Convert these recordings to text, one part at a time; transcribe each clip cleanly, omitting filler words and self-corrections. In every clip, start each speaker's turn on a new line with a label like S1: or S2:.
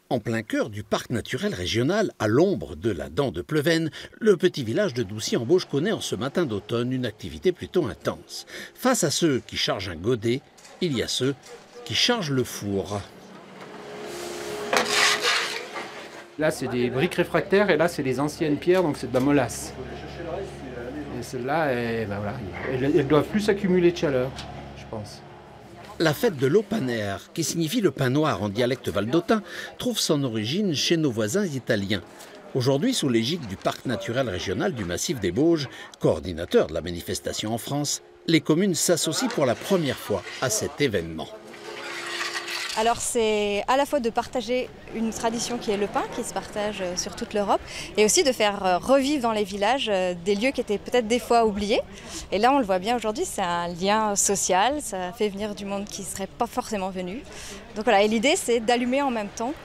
S1: En plein cœur du parc naturel régional, à l'ombre de la dent de Pleven, le petit village de Doucy-en-Bauge connaît en ce matin d'automne une activité plutôt intense. Face à ceux qui chargent un godet, il y a ceux qui chargent le four.
S2: Là, c'est des briques réfractaires et là, c'est des anciennes pierres, donc c'est de la molasse. Et celles-là, elles doivent plus accumuler de chaleur, je pense.
S1: La fête de l'Opaner, qui signifie le pain noir en dialecte valdotin, trouve son origine chez nos voisins italiens. Aujourd'hui, sous l'égide du Parc naturel régional du Massif des Bauges, coordinateur de la manifestation en France, les communes s'associent pour la première fois à cet événement.
S3: Alors c'est à la fois de partager une tradition qui est le pain, qui se partage sur toute l'Europe, et aussi de faire revivre dans les villages des lieux qui étaient peut-être des fois oubliés. Et là on le voit bien aujourd'hui, c'est un lien social, ça fait venir du monde qui ne serait pas forcément venu. Donc voilà, et l'idée c'est d'allumer en même temps,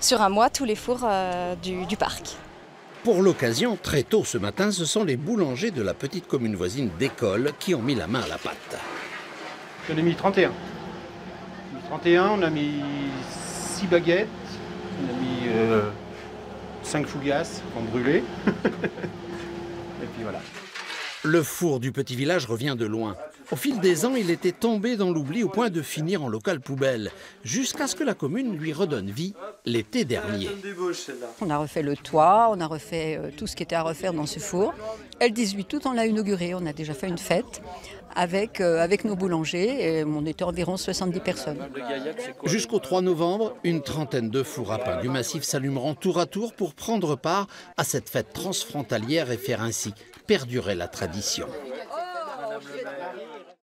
S3: sur un mois, tous les fours du parc.
S1: Pour l'occasion, très tôt ce matin, ce sont les boulangers de la petite commune voisine d'École qui ont mis la main à la pâte.
S2: J'en ai mis 31. 31, on a mis 6 baguettes, on a mis 5 fougasses qu'on brûlait. Et puis voilà.
S1: Le four du petit village revient de loin. Au fil des ans, il était tombé dans l'oubli au point de finir en local poubelle, jusqu'à ce que la commune lui redonne vie l'été dernier.
S4: On a refait le toit, on a refait tout ce qui était à refaire dans ce four. Et le 18 août, on l'a inauguré, on a déjà fait une fête avec nos boulangers, et on était environ 70 personnes.
S1: Jusqu'au 3 novembre, une trentaine de fours à pain du massif s'allumeront tour à tour pour prendre part à cette fête transfrontalière et faire ainsi perdurer la tradition.